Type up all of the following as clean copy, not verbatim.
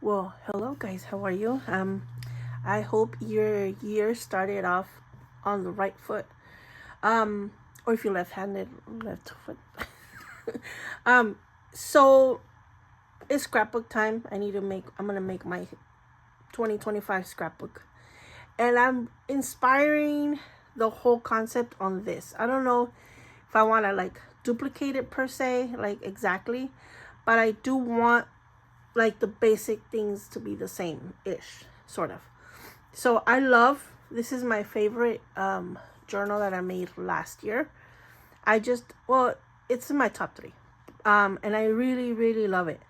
Well, hello guys, how are you? I hope your year started off on the right foot. Or if you're left-handed, left foot. um, so it's scrapbook time. I'm gonna make my 2025 scrapbook. And I'm inspiring the whole concept on this. I don't know if I wanna like duplicate it per se, like exactly, but I do want like the basic things to be the same-ish, sort of. So this is my favorite journal that I made last year. It's in my top three. And I really, really love it.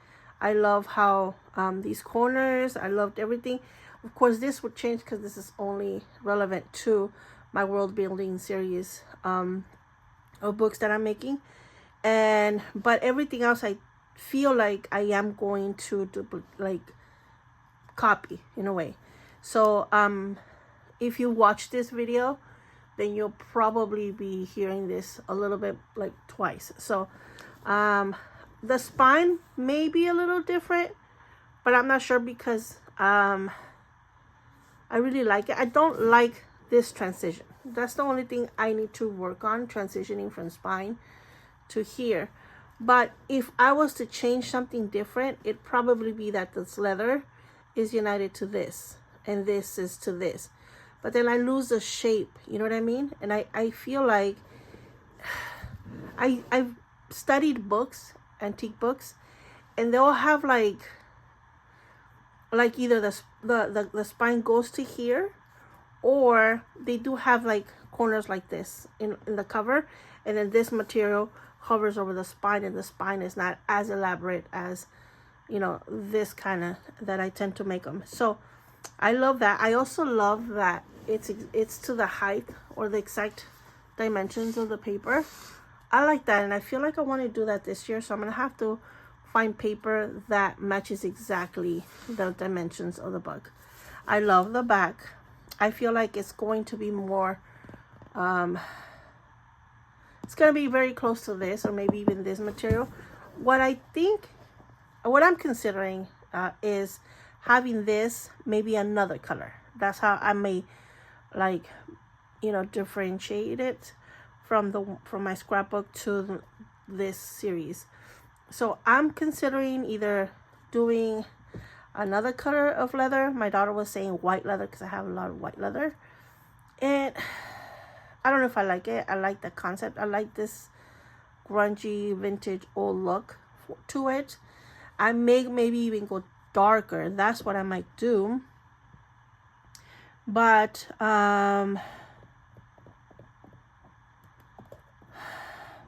I love how these corners, I loved everything. Of course, this would change because this is only relevant to my world building series of books that I'm making. But everything else, I feel like I am going to copy in a way. So if you watch this video, then you'll probably be hearing this a little bit like twice. So the spine may be a little different, but I'm not sure because I really like it. I don't like this transition. That's the only thing I need to work on, transitioning from spine to here. But if I was to change something different, it'd probably be that this leather is united to this and this is to this. But then I lose the shape, you know what I mean? And I feel like I've studied books, antique books, and they'll have like either the spine goes to here, or they do have like corners like this in the cover, and then this material hovers over the spine, and the spine is not as elaborate as, you know, this kind of that I tend to make them. So I love that. I also love that it's to the height or the exact dimensions of the paper. I like that, and I feel like I want to do that this year, so I'm gonna have to find paper that matches exactly the dimensions of the book. I love the back. I feel like it's going to be more it's going to be very close to this, or maybe even this material. What I'm considering is having this maybe another color. That's how I may like, you know, differentiate it from my scrapbook to this series. So I'm considering either doing another color of leather. My daughter was saying white leather because I have a lot of white leather, and I don't know if I like it. I like the concept. I like this grungy, vintage, old look to it. I may maybe even go darker. That's what I might do. But well,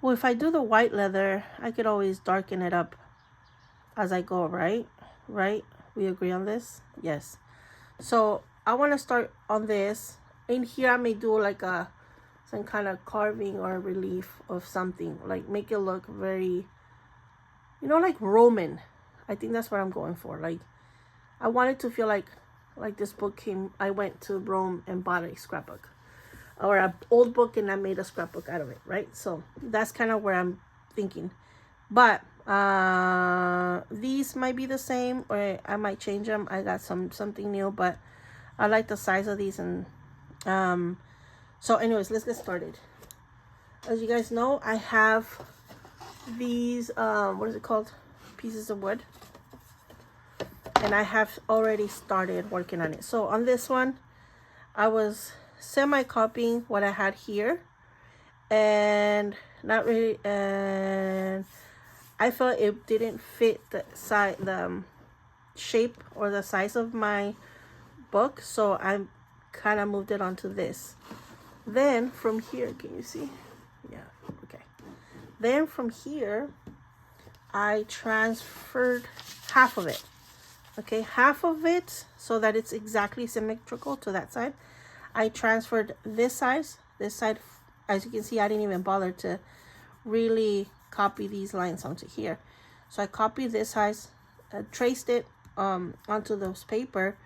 if I do the white leather, I could always darken it up as I go, right? Right? We agree on this? Yes. So I want to start on this. In here, I may do like some kind of carving or relief of something, like make it look very, you know, like Roman. I think that's what I'm going for. Like, I wanted to feel like this book I went to Rome and bought a scrapbook, or an old book, and I made a scrapbook out of it, right? So that's kind of where I'm thinking. But these might be the same, or I might change them. I got something new, but I like the size of these. And so anyways, let's get started. As you guys know, I have these what is it called, pieces of wood, and I have already started working on it. So on this one, I was semi-copying what I had here, and not really, and I felt it didn't fit the shape or the size of my book, so I kind of moved it onto this. Then from here, can you see? Yeah, okay. Then from here, I transferred half of it. Okay, half of it, so that it's exactly symmetrical to that side. I transferred this side. As you can see, I didn't even bother to really copy these lines onto here. So I copied this size, traced it onto those paper,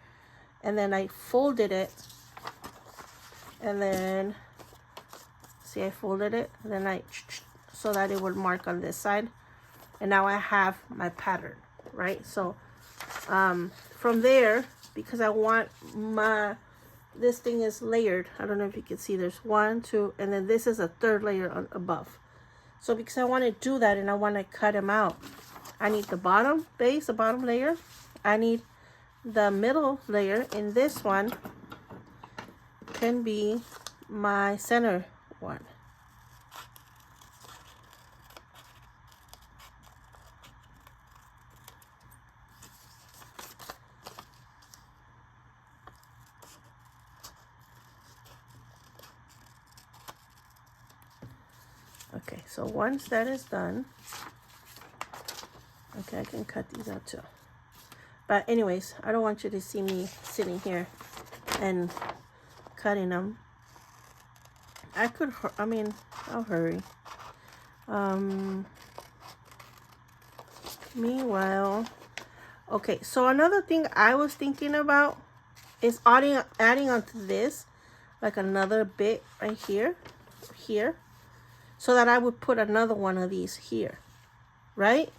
and then I folded it. And then, see, I folded it, and then so that it would mark on this side. And now I have my pattern, right? So From there, because I want this thing is layered. I don't know if you can see, there's 1, 2, and then this is a third layer on above. So because I want to do that and I want to cut them out, I need the bottom base, the bottom layer. I need the middle layer, and this one can be my center one. Okay, so once that is done, okay, I can cut these out too. But anyways, I don't want you to see me sitting here and cutting them. I'll hurry. Meanwhile, okay, so another thing I was thinking about is adding onto this, like another bit right here, so that I would put another one of these here, right?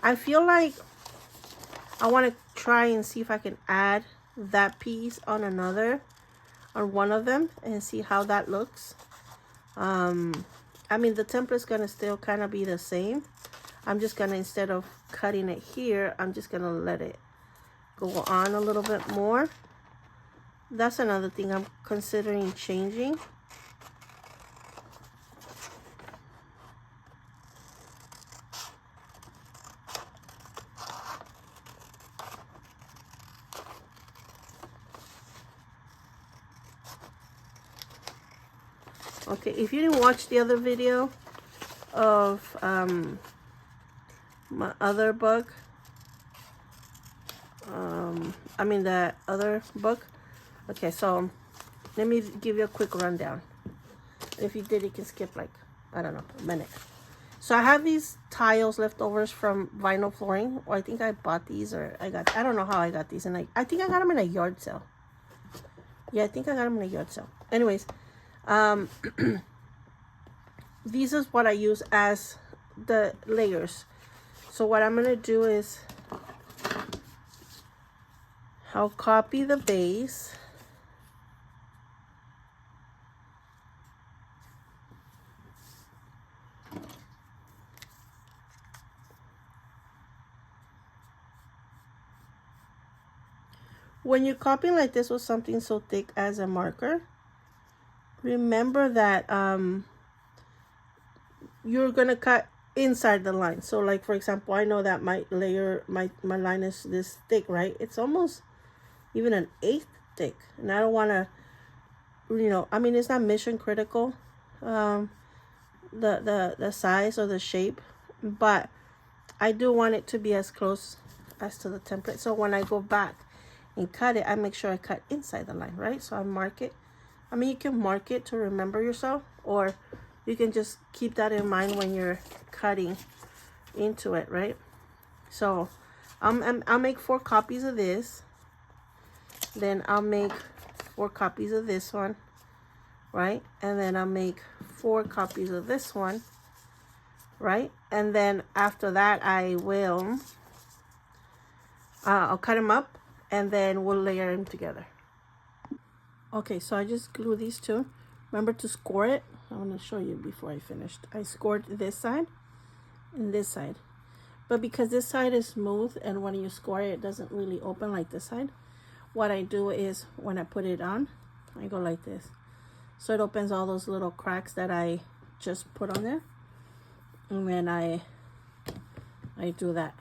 I feel like I want to try and see if I can add that piece on one of them and see how that looks. The template's gonna still kind of be the same. I'm just gonna, instead of cutting it here, I'm just gonna let it go on a little bit more. That's another thing I'm considering changing. Okay, if you didn't watch the other video of my other book, that other book. Okay, so let me give you a quick rundown. If you did, you can skip like, I don't know, a minute. So I have these tiles leftovers from vinyl flooring. Or I think I bought these, or I don't know how I got these. And I think I got them in a yard sale. Yeah, I think I got them in a yard sale. Anyways, this is what I use as the layers. So what I'm gonna do is I'll copy the base, when you're copying like this with something so thick as a marker, remember that you're gonna cut inside the line. So like, for example, I know that my line is this thick, right? It's almost even an 1/8 thick, and I don't want to, it's not mission critical, the size or the shape, but I do want it to be as close as to the template. So when I go back and cut it, I make sure I cut inside the line, right? So I mark it. You can mark it to remember yourself, or you can just keep that in mind when you're cutting into it, right? So I'll make 4 copies of this. Then I'll make 4 copies of this one, right? And then I'll make 4 copies of this one, right? And then after that, I'll cut them up, and then we'll layer them together. Okay, so I just glue these two. Remember to score it. I want to show you before I finished. I scored this side and this side. But because this side is smooth, and when you score it, it doesn't really open like this side. What I do is, when I put it on, I go like this. So it opens all those little cracks that I just put on there. And then I do that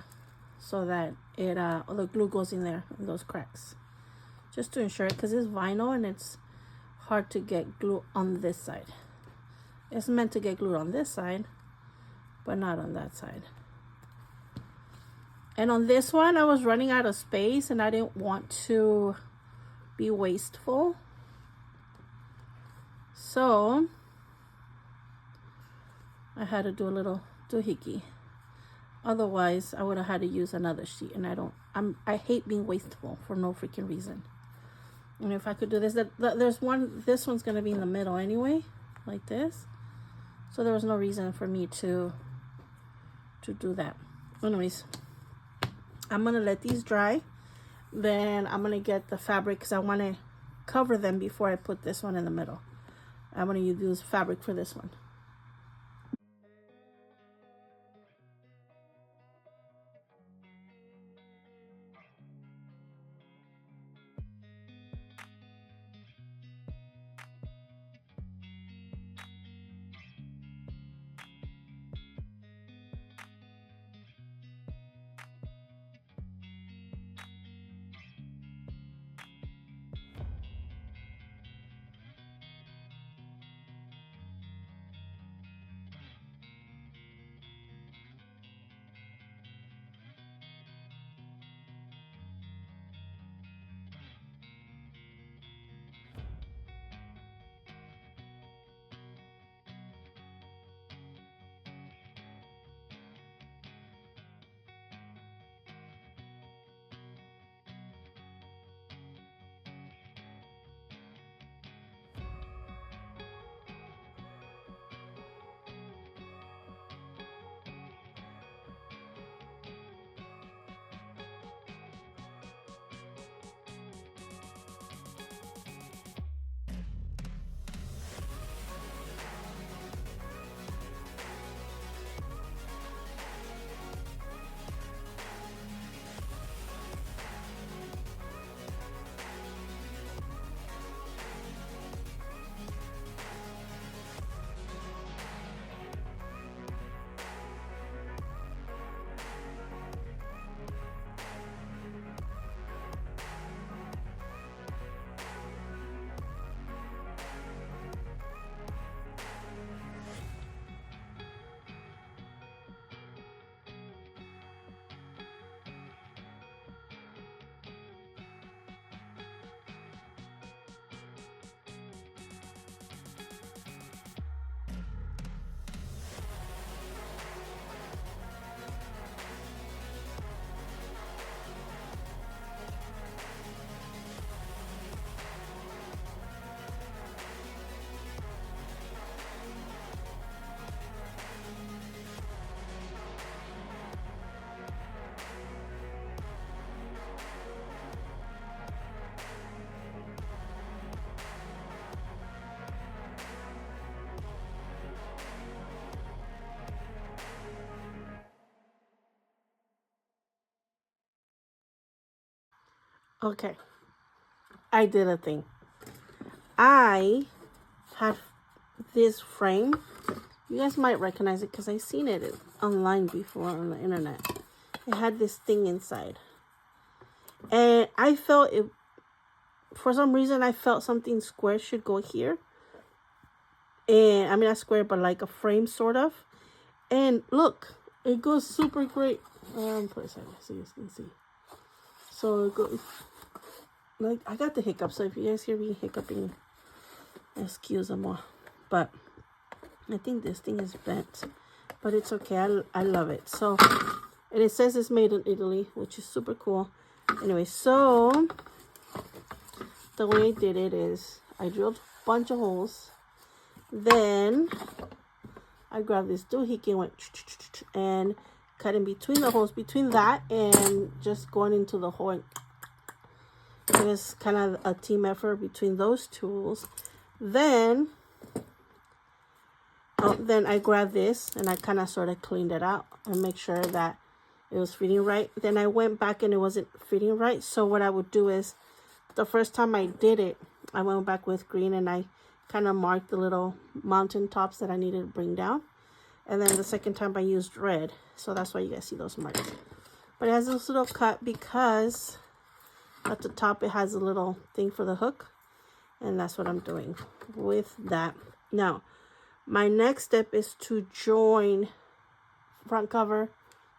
so that the glue goes in there, in those cracks. Just to ensure it, because it's vinyl and it's hard to get glue on this side. It's meant to get glued on this side, but not on that side. And on this one, I was running out of space, and I didn't want to be wasteful. So I had to do a little doohickey. Otherwise, I would have had to use another sheet, and I hate being wasteful for no freaking reason. And if I could do this, this one's gonna be in the middle anyway, like this. So there was no reason for me to do that. Anyways, I'm gonna let these dry. then I'm gonna get the fabric because I want to cover them before I put this one in the middle. I'm gonna use fabric for this one. Okay, I did a thing. I had this frame. You guys might recognize it because I've seen it online before on the internet. It had this thing inside. And I felt it, for some reason, I felt something square should go here. And I mean, not square, but like a frame sort of. And look, it goes super great. Put it aside so you can see. So it goes, like, I got the hiccup. So if you guys hear me hiccuping, excuse me. But I think this thing is bent, but it's okay. I love it. So, and it says it's made in Italy, which is super cool. Anyway, so the way I did it is I drilled a bunch of holes. Then I grabbed this doohickey and went and cut in between the holes, between that and just going into the hole. It was kind of a team effort between those tools. Then I grabbed this and I kind of sort of cleaned it out and make sure that it was fitting right. Then I went back and it wasn't fitting right. So what I would do is, the first time I did it, I went back with green and I kind of marked the little mountain tops that I needed to bring down. And then the second time I used red. So that's why you guys see those marks. But it has this little cut because at the top it has a little thing for the hook. And that's what I'm doing with that. Now, my next step is to join front cover,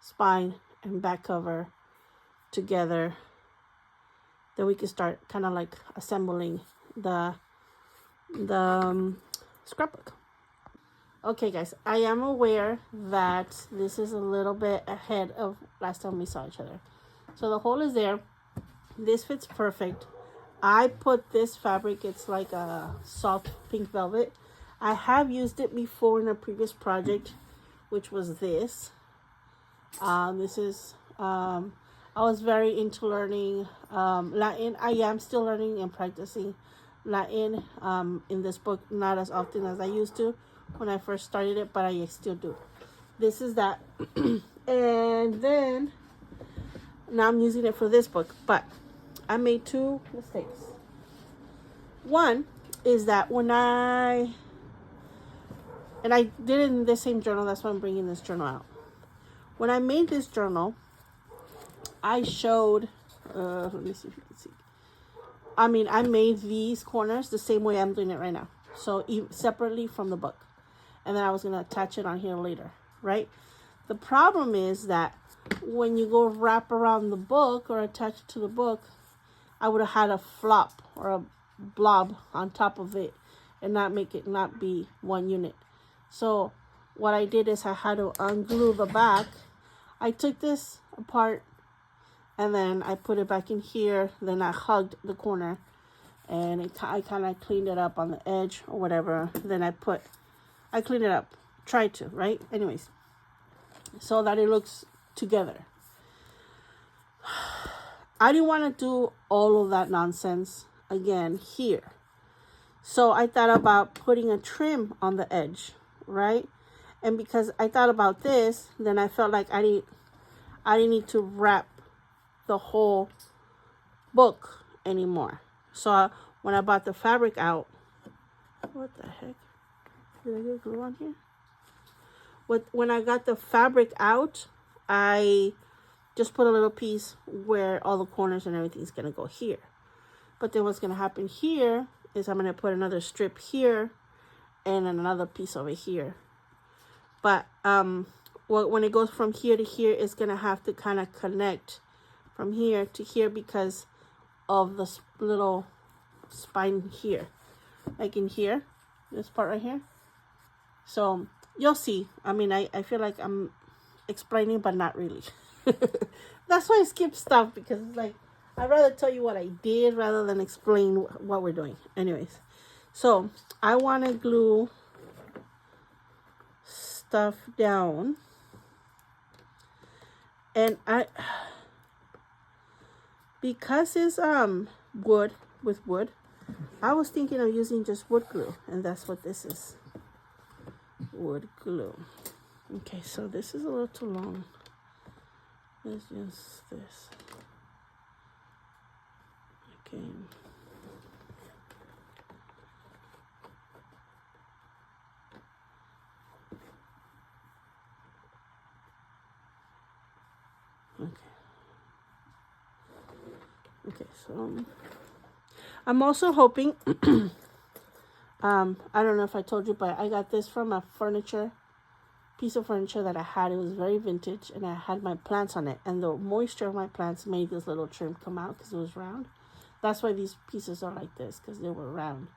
spine, and back cover together. Then we can start kind of like assembling the scrapbook. Okay, guys, I am aware that this is a little bit ahead of last time we saw each other. So the hole is there. This fits perfect. I put this fabric, it's like a soft pink velvet. I have used it before in a previous project, which was this. This is a I was very into learning Latin. I am still learning and practicing Latin in this book, not as often as I used to when I first started it, but I still do. This is that. And then now I'm using it for this book, but I made two mistakes. One is that when I did it in the same journal, that's why I'm bringing this journal out. When I made this journal, I showed, let me see if you can see. I made these corners the same way I'm doing it right now. So separately from the book. And then I was going to attach it on here later, right? The problem is that when you go wrap around the book or attach it to the book, I would have had a flop or a blob on top of it and not be one unit. So what I did is I had to unglue the back. I took this apart and then I put it back in here. Then I hugged the corner and I kind of cleaned it up on the edge or whatever. Then I cleaned it up, tried to, right? Anyways, so that it looks together. I didn't want to do all of that nonsense again here. So I thought about putting a trim on the edge, right? And because I thought about this, then I felt like I didn't need to wrap the whole book anymore. So when I bought the fabric out, what the heck? Did I get glue on here? When I got the fabric out, I just put a little piece where all the corners and everything's going to go here. But then what's going to happen here is I'm going to put another strip here and another piece over here. But when it goes from here to here, it's going to have to kind of connect from here to here because of the little spine here. Like in here, this part right here. So you'll see. I feel like I'm explaining, but not really. That's why I skip stuff, because it's like I'd rather tell you what I did rather than explain what we're doing. Anyways, so I want to glue stuff down, and because it's wood with wood, I was thinking of using just wood glue, and that's what this is. Wood glue. Okay, so this is a little too long. Let's use this. Okay. Okay, so I'm also hoping I don't know if I told you, but I got this from a piece of furniture that I had. It was very vintage, and I had my plants on it, and the moisture of my plants made this little trim come out because it was round. That's why these pieces are like this, because they were round.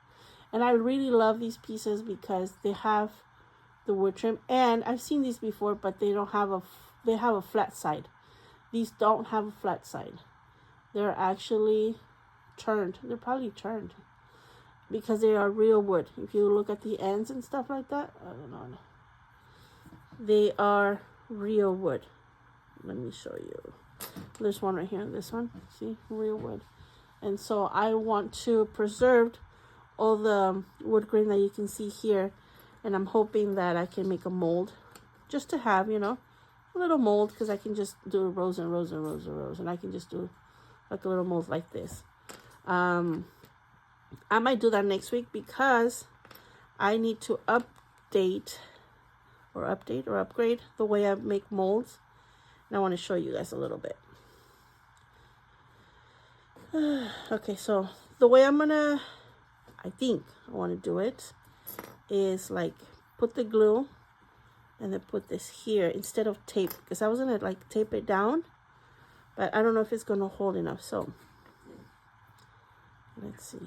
And I really love these pieces because they have the wood trim, and I've seen these before, but they have a flat side. These don't have a flat side. They're actually turned. They're probably turned because they are real wood. If you look at the ends and stuff like that, I don't know. They are real wood. Let me show you. There's one right here. This one, see, real wood. And so I want to preserve all the wood grain that you can see here, and I'm hoping that I can make a mold just to have, a little mold, because I can just do rows and rows and rows and rows, and I can just do like a little mold like this. I might do that next week because I need to upgrade the way I make molds, and I want to show you guys a little bit. Okay, so the way I want to do it is like put the glue and then put this here instead of tape, because I was gonna like tape it down, but I don't know if it's gonna hold enough. So let's see.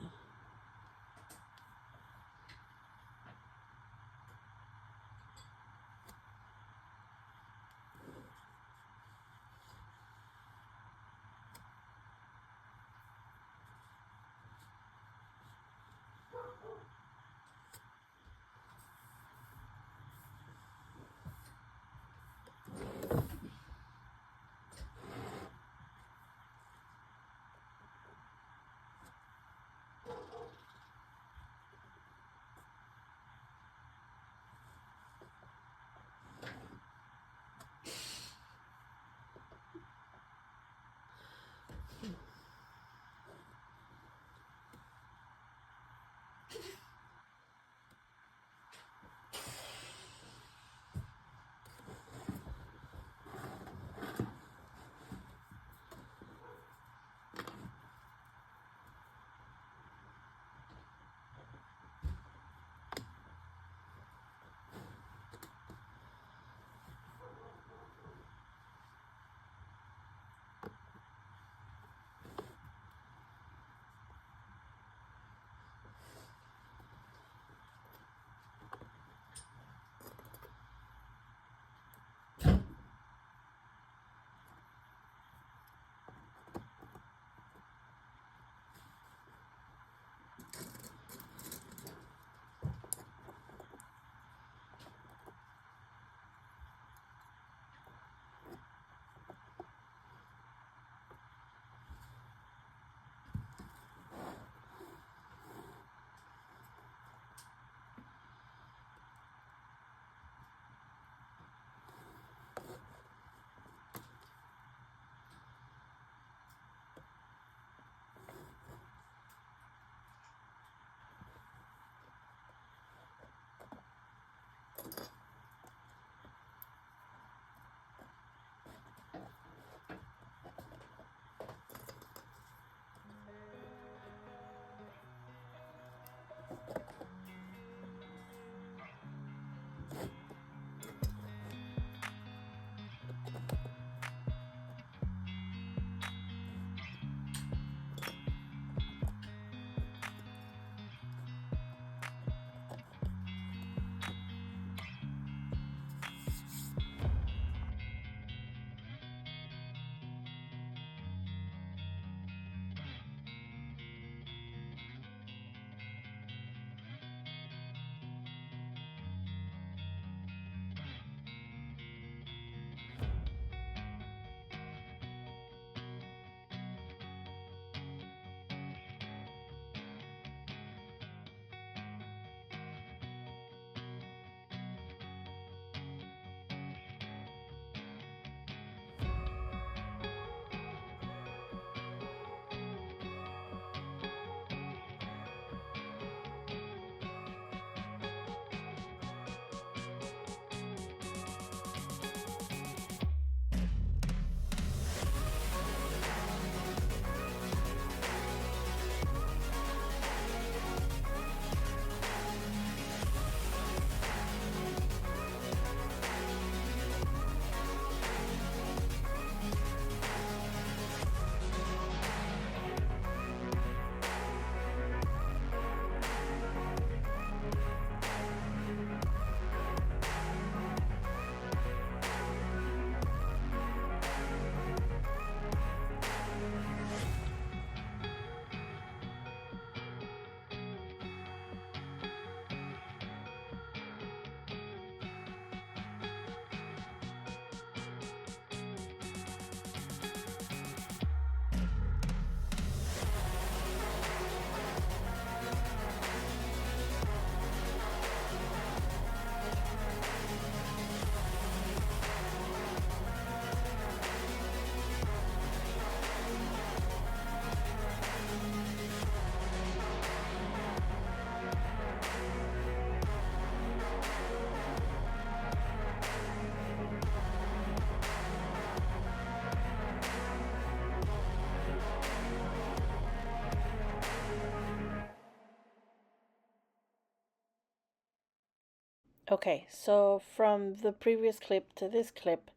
Okay, so from the previous clip to this clip,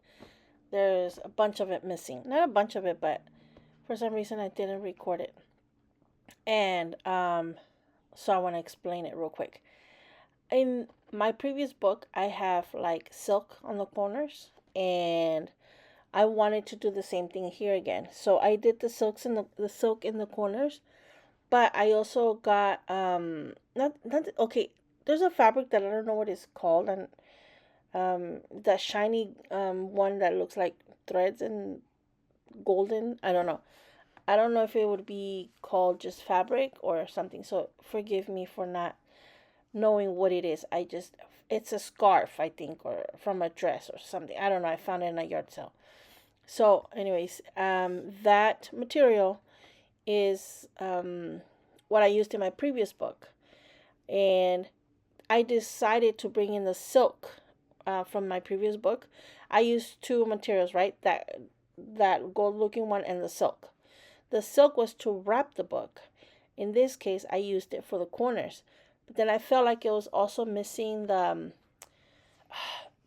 there's a bunch of it missing. Not a bunch of it, but for some reason I didn't record it. And so I want to explain it real quick. In my previous book, I have like silk on the corners, and I wanted to do the same thing here again. So I did the silk in the corners, but I also got not okay. There's a fabric that I don't know what it's called, and that shiny one that looks like threads and golden. I don't know if it would be called just fabric or something. So forgive me for not knowing what it is. It's a scarf, I think, or from a dress or something. I don't know. I found it in a yard sale. So, anyways, that material is what I used in my previous book, and I decided to bring in the silk from my previous book. I used two materials, right? That gold looking one and the silk. The silk was to wrap the book. In this case, I used it for the corners. But then I felt like it was also missing the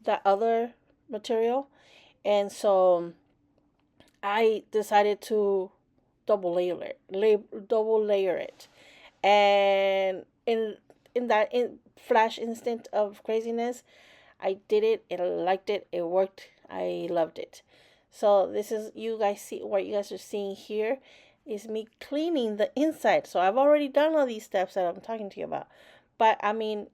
other material. And so I decided to double layer it. And in that flash instant of craziness, I did it. I liked it. It worked. I loved it. So this is what you guys are seeing here is me cleaning the inside. So I've already done all these steps that I'm talking to you about. But I mean,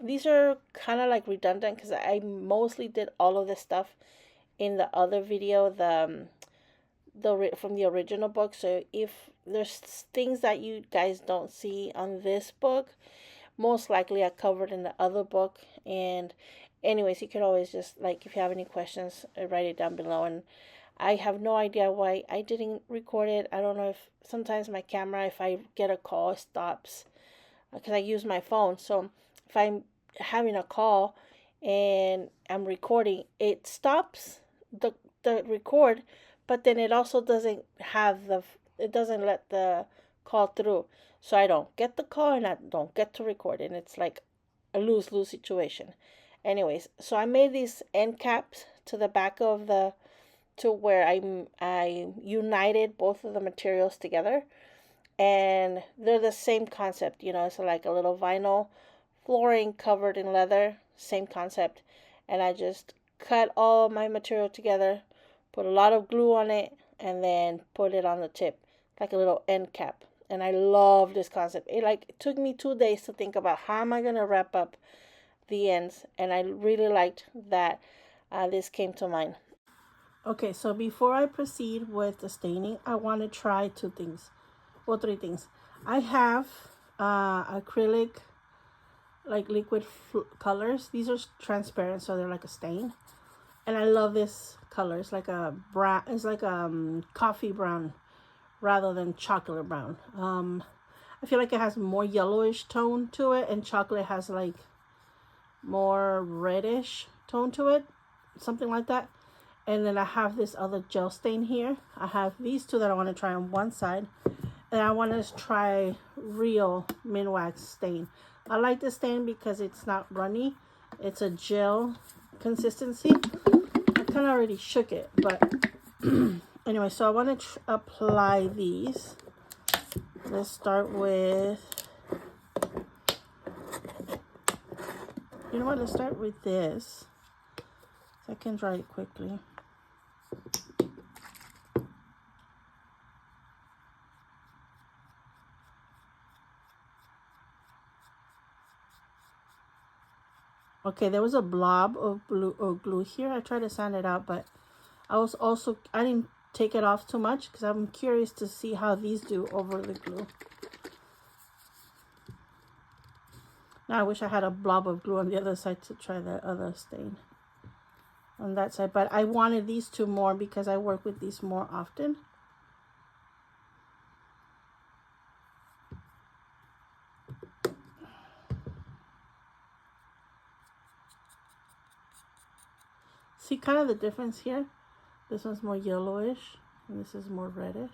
these are kind of like redundant because I mostly did all of this stuff in the other video, from the original book. So if there's things that you guys don't see on this book, most likely I covered in the other book. And anyways, you could always just, like, if you have any questions, write it down below. And I have no idea why I didn't record it. I don't know if sometimes my camera, if I get a call, it stops because I use my phone. So if I'm having a call and I'm recording, it stops the record, but then it also doesn't have it doesn't let the call through. So I don't get the call and I don't get to record, and it's like a lose-lose situation. Anyways, so I made these end caps to the back of the to where I united both of the materials together, and they're the same concept. It's like a little vinyl flooring covered in leather, same concept. And I just cut all my material together, put a lot of glue on it, and then put it on the tip like a little end cap. And I love this concept. It took me 2 days to think about how am I gonna wrap up the ends, and I really liked that this came to mind. Okay, so before I proceed with the staining, I want to try three things. I have acrylic, like liquid colors. These are transparent, so they're like a stain. And I love this color. It's like a brown. It's like a coffee brown rather than chocolate brown. I feel like it has more yellowish tone to it, and chocolate has like more reddish tone to it, something like that. And then I have this other gel stain here. I have these two that I want to try on one side, and I want to try real Minwax stain. I like this stain because it's not runny. It's a gel consistency. I kind of already shook it, but anyway, so I want to apply these. Let's start with, you know what, let's start with this, so I can dry it quickly. Okay, there was a blob of glue here. I tried to sand it out, but I didn't take it off too much because I'm curious to see how these do over the glue. Now I wish I had a blob of glue on the other side to try the other stain on that side, but I wanted these two more because I work with these more often. See kind of the difference here? This one's more yellowish and this is more reddish.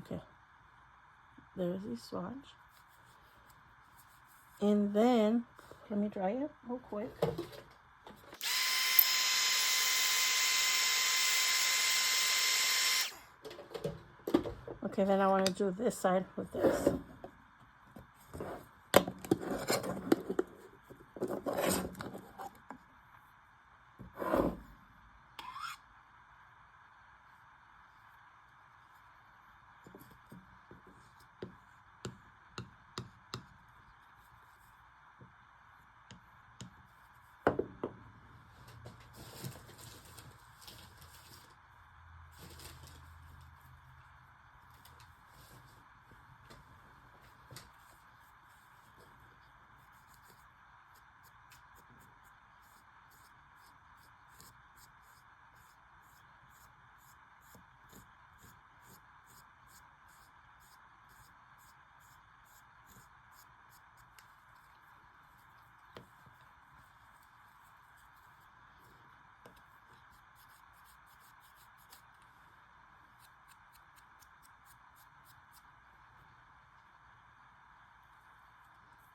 Okay, there's the swatch. And then, let me dry it real quick. Okay, then I want to do this side with this.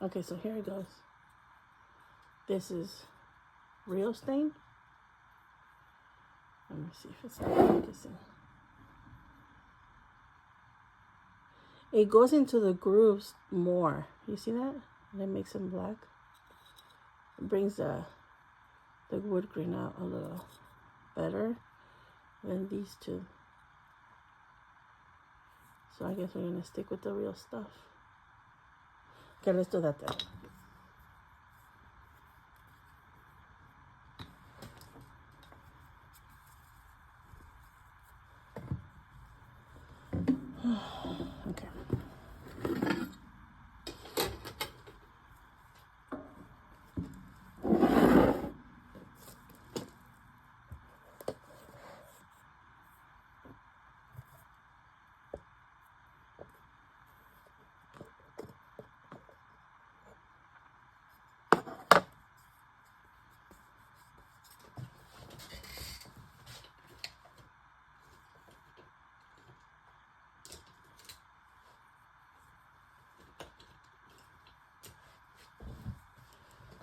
Okay, so here it goes. This is real stain. Let me see if it's not focusing. It goes into the grooves more. You see that? And it makes them black. It brings the wood grain out a little better than these two. So I guess we're gonna stick with the real stuff. Okay, let's do that then. Okay.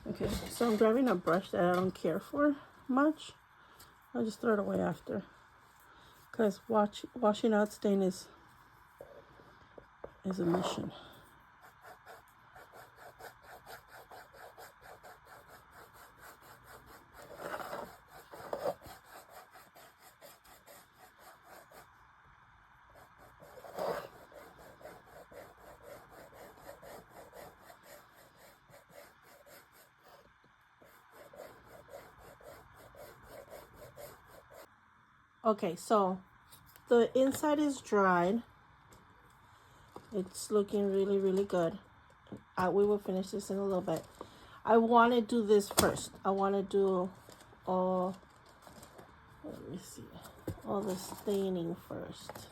Okay, so I'm grabbing a brush that I don't care for much. I'll just throw it away after. Because washing out stain is a mission. Okay, so the inside is dried. It's looking really, really good. We will finish this in a little bit. I want to do this first. I want to do all, let me see, all the staining first.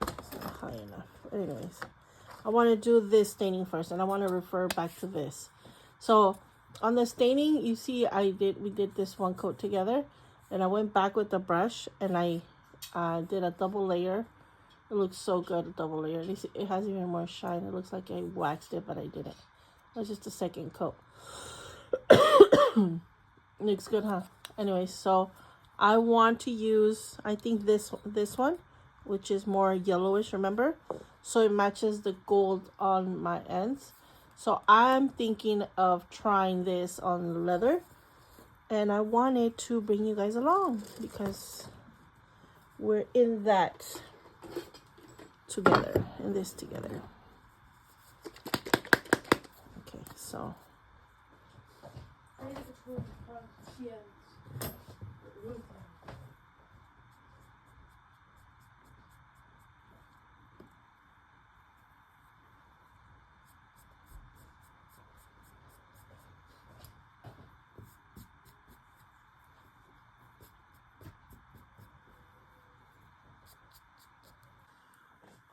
It's not high enough. Anyways, I want to do this staining first, and I want to refer back to this. So on the staining, you see we did this one coat together, and I went back with the brush and I did a double layer. It looks so good, a double layer. It has even more shine. It looks like I waxed it, but I didn't. It was just a second coat. Looks good, huh? Anyway, so I want to use, I think this one, which is more yellowish, remember? So it matches the gold on my ends. So I'm thinking of trying this on leather. And I wanted to bring you guys along because we're in that together, in this together. Okay, so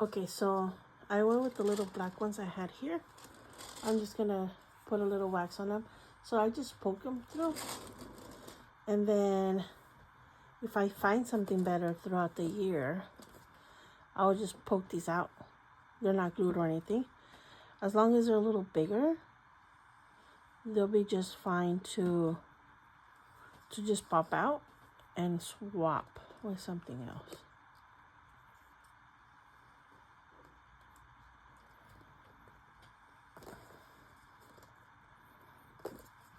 okay, so I went with the little black ones I had here. I'm just gonna put a little wax on them. So I just poke them through. And then if I find something better throughout the year, I'll just poke these out. They're not glued or anything. As long as they're a little bigger, they'll be just fine to just pop out and swap with something else.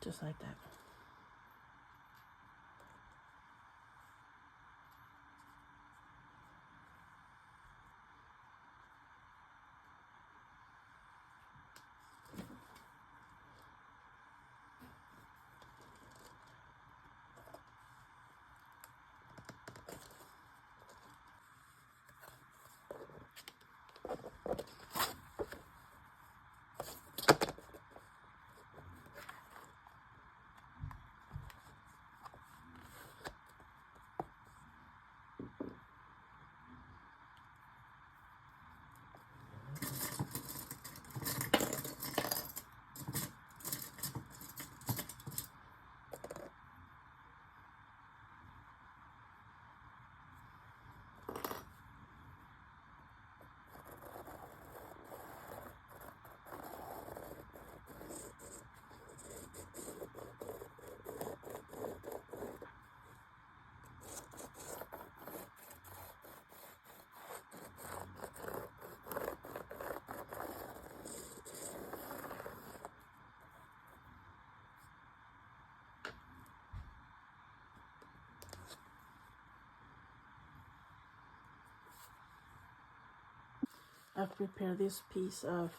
Just like that. I've prepared this piece of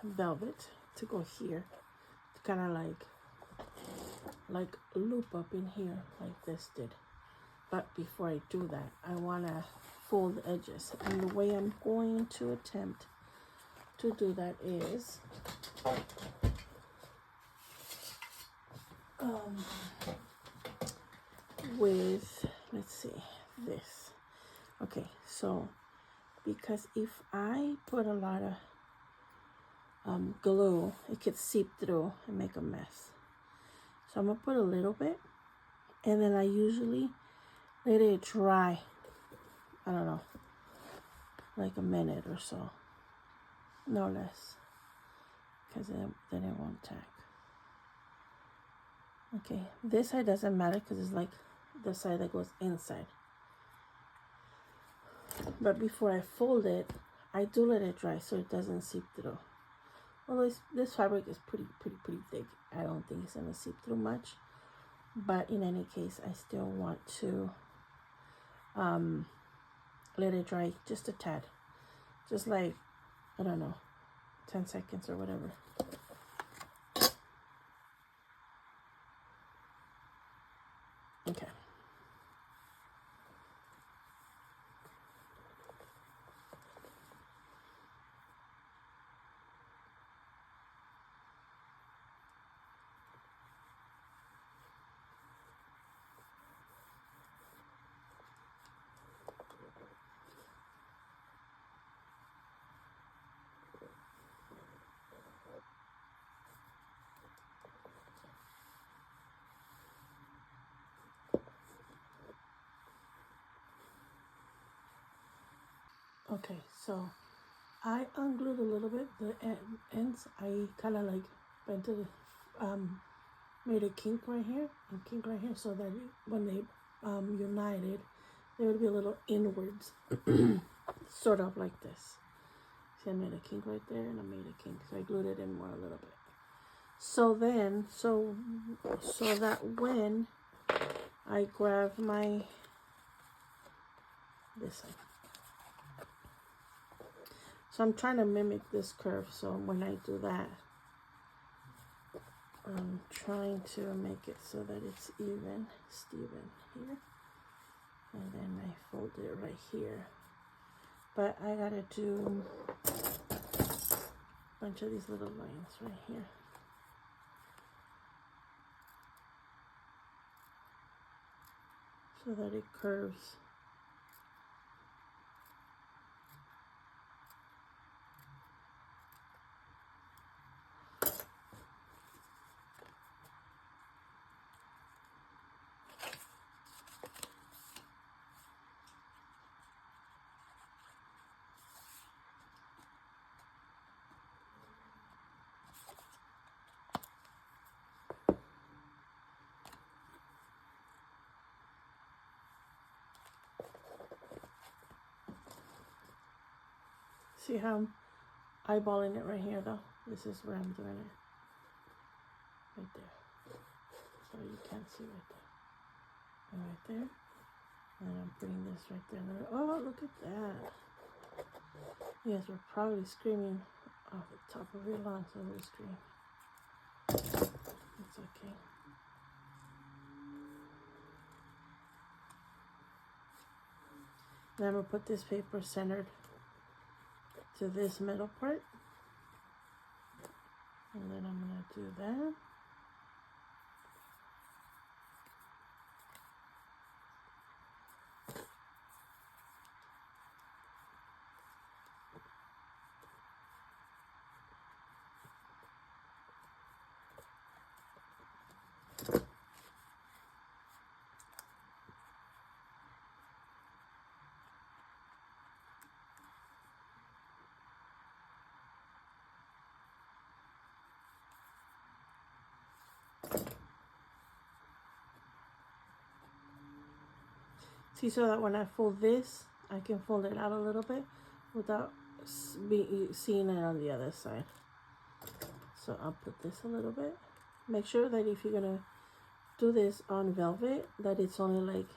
velvet to go here, to kind of like loop up in here like this did. But before I do that, I want to fold the edges. And the way I'm going to attempt to do that is with, let's see, this. Okay, so because if I put a lot of glue, it could seep through and make a mess. So I'm gonna put a little bit, and then I usually let it dry, I don't know, like a minute or so, no less, because then it won't tack. Okay, this side doesn't matter because it's like the side that goes inside. But before I fold it, I do let it dry so it doesn't seep through. Although this fabric is pretty thick, I don't think it's gonna seep through much. But in any case, I still want to let it dry just a tad, just like, I don't know, 10 seconds or whatever. Okay. Okay, so I unglued a little bit the ends. I kind of like bent it, made a kink right here and kink right here, so that when they united, they would be a little inwards, sort of like this. See, I made a kink right there, and I made a kink, so I glued it in more a little bit. So then, so that when I grab this side. So I'm trying to mimic this curve, so when I do that, I'm trying to make it so that it's Steven here. And then I fold it right here. But I gotta do a bunch of these little lines right here. So that it curves. See how I'm eyeballing it right here though? This is where I'm doing it. Right there. So you can't see right there. And right there. And I'm putting this right there. Oh, look at that. You guys were probably screaming off the top of your lungs when we scream. It's okay. Then I'm going to put this paper centered to this middle part. And then I'm going to do that. See, so that when I fold this, I can fold it out a little bit without seeing it on the other side. So I'll put this a little bit. Make sure that if you're gonna do this on velvet, that it's only like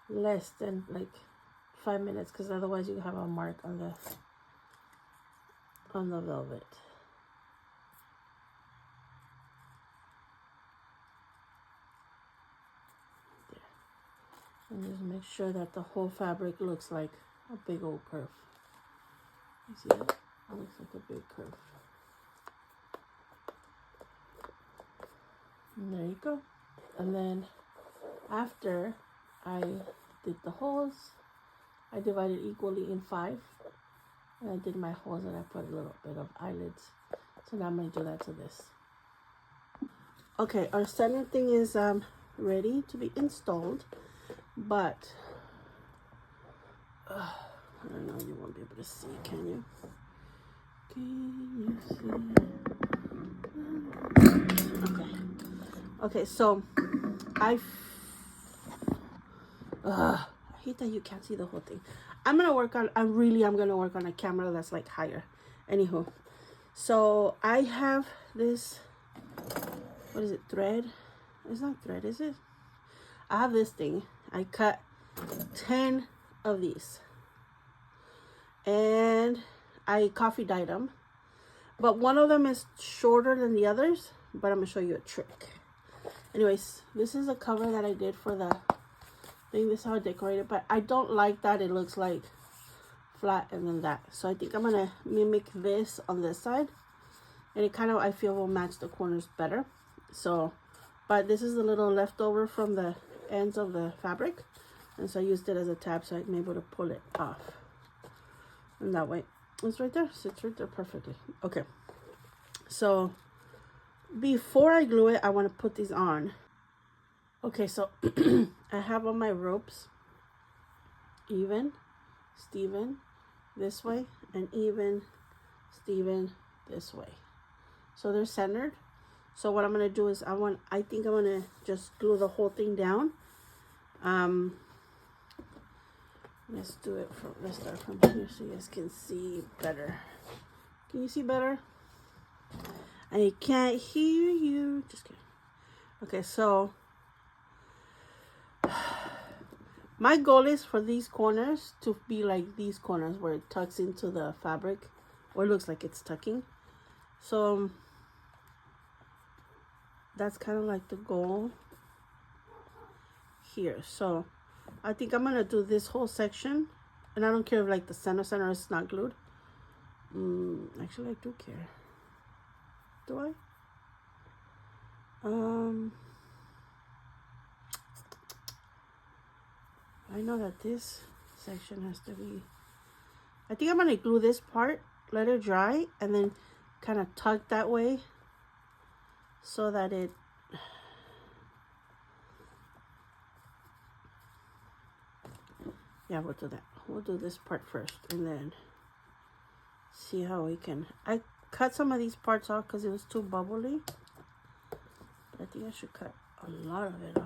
less than like 5 minutes, because otherwise you have a mark on the velvet. And just make sure that the whole fabric looks like a big old curve. You see that? It looks like a big curve. And there you go. And then after I did the holes, I divided equally in 5. And I did my holes and I put a little bit of eyelids. So now I'm going to do that to this. Okay, our center thing is ready to be installed. But, I don't know, you won't be able to see, can you? Can you see? Okay. Okay, so I hate that you can't see the whole thing. I'm gonna work on a camera that's like higher. Anywho, so I have this, what is it, thread? It's not thread, is it? I have this thing. I cut 10 of these and I coffee dyed them, but one of them is shorter than the others, but I'm gonna show you a trick. Anyways, this is a cover that I did for the thing. This is how I decorated, but I don't like that it looks like flat and then that, so I think I'm gonna mimic this on this side, and it kind of, I feel, will match the corners better. So, but this is a little leftover from the ends of the fabric, and so I used it as a tab so I'm able to pull it off, and that way it's right there, sits right there perfectly. Okay, so before I glue it, I want to put these on. Okay, so I have all my ropes even, Steven this way, and even, Steven this way, so they're centered. So what I'm gonna do is I think I'm gonna just glue the whole thing down. Let's start from here so you guys can see better. Can you see better? I can't hear you. Just kidding. Okay, so my goal is for these corners to be like these corners where it tucks into the fabric, or it looks like it's tucking. So that's kind of like the goal here. So I think I'm gonna do this whole section, and I don't care if like the center is not glued. Actually I do care. Do I? I know that this section has to be, I think I'm gonna glue this part, let it dry, and then kind of tug that way so that it, yeah, we'll do that. We'll do this part first and then see how we can. I cut some of these parts off because it was too bubbly, but I think I should cut a lot of it off.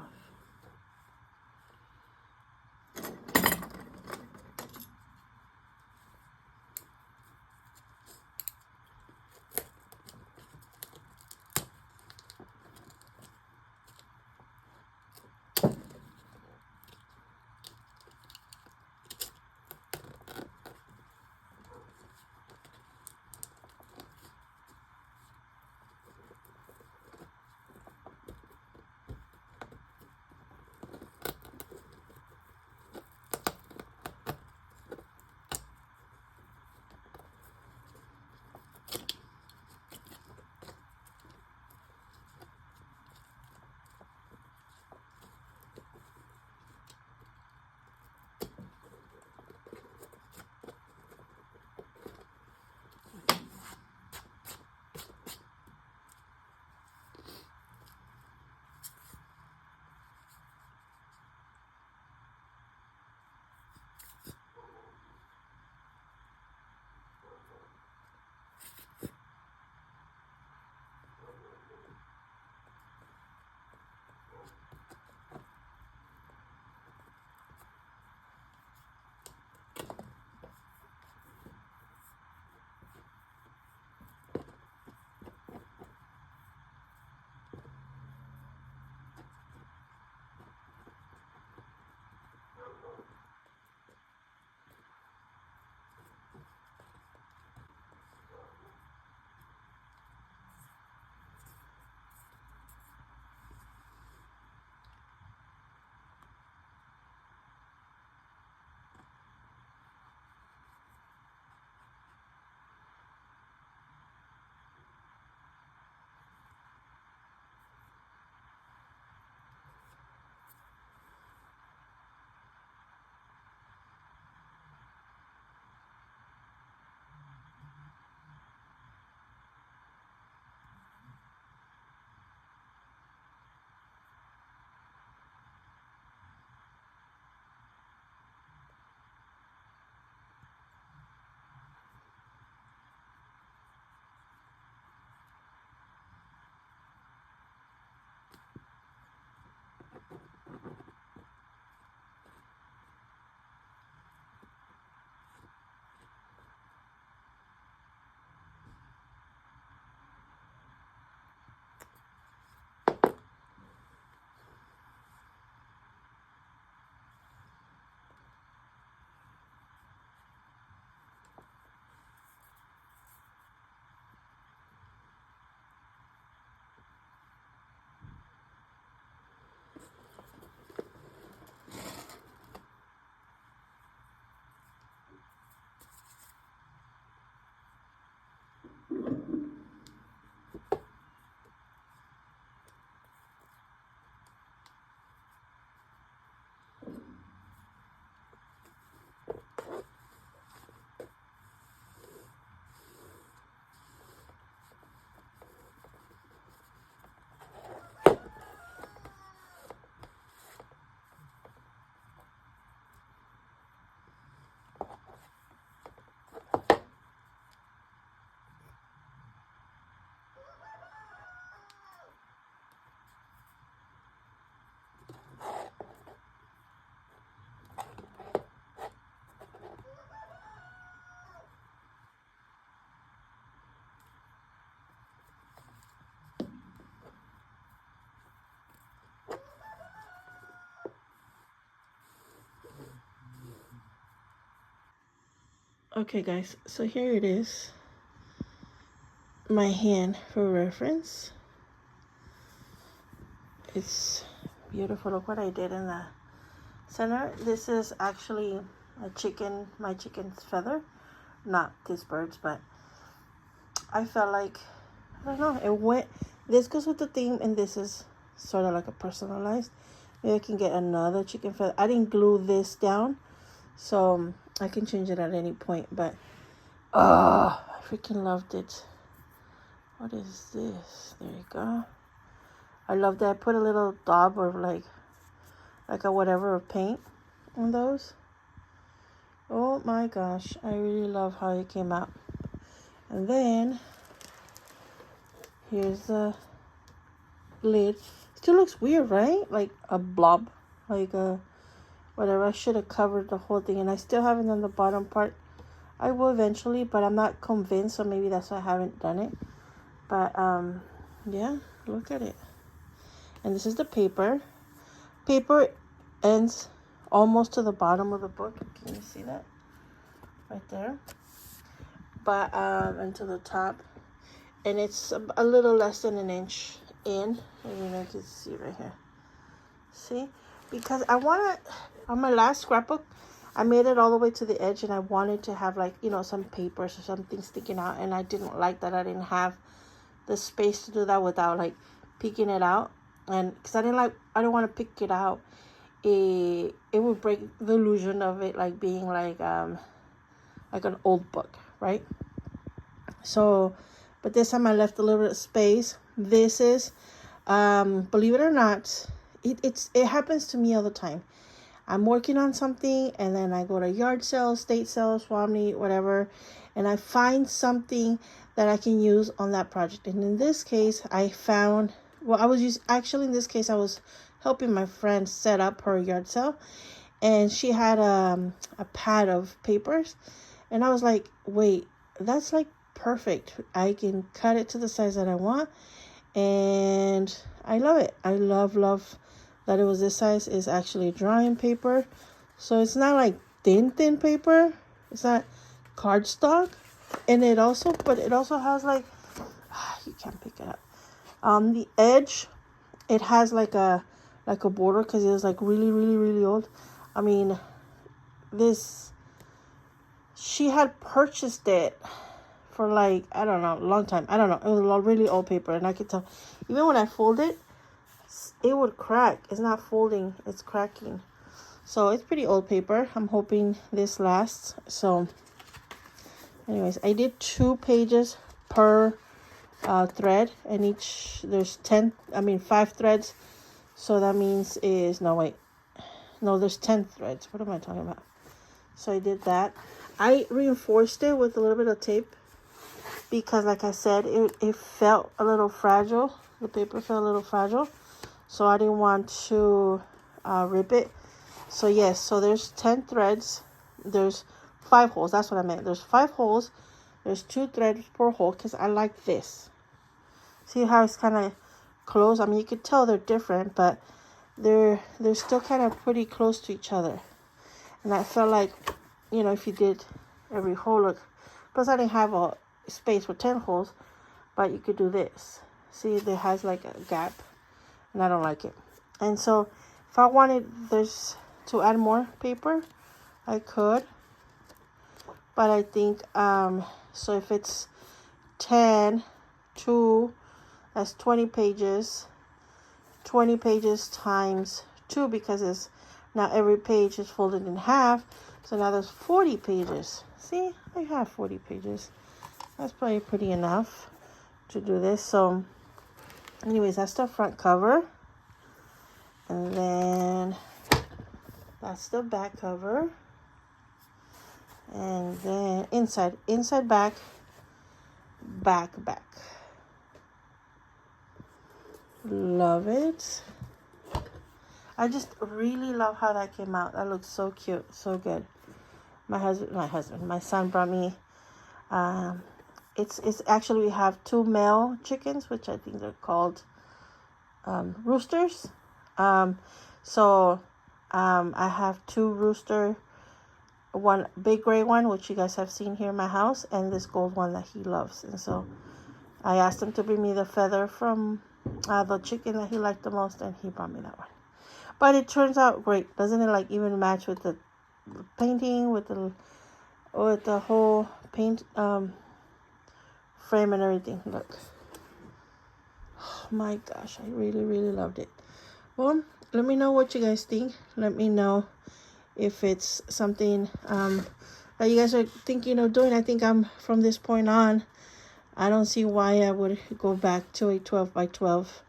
Okay guys, so here it is, my hand for reference. It's beautiful. Look what I did in the center. This is actually a chicken, my chicken's feather, not this bird's, but I felt like, I don't know, it went, this goes with the theme, and this is sort of like a personalized. Maybe I can get another chicken feather. I didn't glue this down, so I can change it at any point, but oh, I freaking loved it. What is this? There you go. I love that. I put a little daub of like a whatever of paint on those. Oh my gosh, I really love how it came out. And then here's the lid. Still looks weird, right? Like a blob, like a whatever. I should have covered the whole thing, and I still haven't done the bottom part. I will eventually, but I'm not convinced, so maybe that's why I haven't done it. But yeah, look at it. And this is the paper. Paper ends almost to the bottom of the book. Can you see that? Right there. But and to the top. And it's a little less than an inch in. Maybe you can see right here. See? Because I want to, on my last scrapbook, I made it all the way to the edge, and I wanted to have like, some papers or something sticking out, and I didn't like that I didn't have the space to do that without like peeking it out. And because I didn't want to pick it out, it would break the illusion of it like being like an old book, right? So, but this time I left a little bit of space. This is, believe it or not, it happens to me all the time. I'm working on something, and then I go to yard sales, state sales, swap meet, whatever, and I find something that I can use on that project. And in this case, I found, well, in this case, I was helping my friend set up her yard sale, and she had a pad of papers, and I was like, wait, that's like perfect. I can cut it to the size that I want, and I love it. I love that it was this size. Is actually drawing paper, so it's not like thin paper. It's not cardstock, and it also has like, you can't pick it up. The edge, it has like a border, because it was like really old. I mean, she had purchased it for like, I don't know, a long time. I don't know. It was a really old paper, and I could tell, even when I fold it, it would crack. It's not folding, it's cracking. So it's pretty old paper. I'm hoping this lasts. So anyways, I did 2 pages per thread, and there's 5 threads. So that means there's 10 threads. What am I talking about? So I did that. I reinforced it with a little bit of tape, because like I said, it felt a little fragile. The paper felt a little fragile, so I didn't want to rip it. So yes, so there's 10 threads. There's 5 holes. That's what I meant. There's 5 holes. There's 2 threads per hole, because I like this. See how it's kind of close? I mean, you could tell they're different, but they're still kind of pretty close to each other. And I felt like, if you did every hole, look. Plus, I didn't have a space for 10 holes, but you could do this. See, there has like a gap, and I don't like it. And so, if I wanted this to add more paper, I could. But I think, so if it's 10, 2, that's 20 pages. 20 pages times 2, because it's now every page is folded in half. So now there's 40 pages. See, I have 40 pages. That's probably pretty enough to do this. So anyways, that's the front cover. And then that's the back cover. And then inside, back. Love it. I just really love how that came out. That looks so cute, so good. My son brought me, it's actually, we have 2 male chickens, which I think they're called roosters. So I have 2 rooster one big gray one, which you guys have seen here in my house, and this gold one that he loves. And so I asked him to bring me the feather from the chicken that he liked the most, and he brought me that one. But it turns out great. Doesn't it like even match with the painting, with the whole paint frame and everything? Look. Oh my gosh, I really, really loved it. Well, let me know what you guys think. Let me know if it's something that you guys are thinking of doing. I think from this point on, I don't see why I would go back to a 12 by 12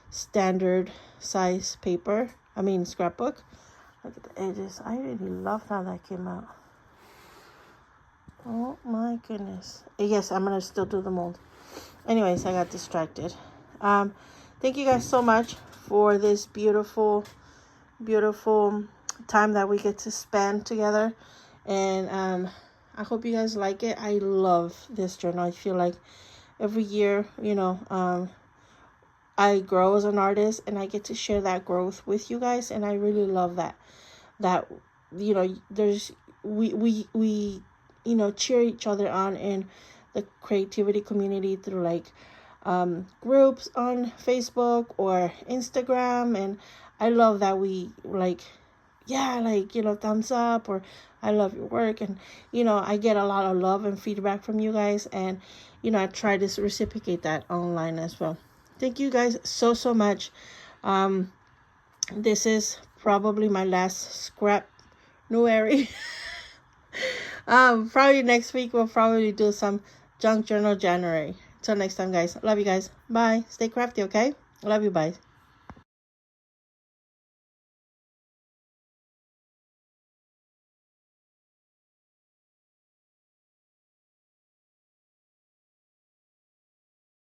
standard size paper. Scrapbook. Look at the edges. I really love how that came out. Oh my goodness. Yes, I'm going to still do the mold. Anyways, I got distracted. Thank you guys so much for this beautiful, beautiful time that we get to spend together. And I hope you guys like it. I love this journal. I feel like every year, I grow as an artist, and I get to share that growth with you guys, and I really love that there's we cheer each other on in the creativity community through like groups on Facebook or Instagram. And I love that we thumbs up, or I love your work. And I get a lot of love and feedback from you guys, and I try to reciprocate that online as well. Thank you guys so much. This is probably my last scrap January. Probably next week we'll probably do some junk journal January. Till next time, guys. Love you guys. Bye. Stay crafty, okay? Love you. Bye.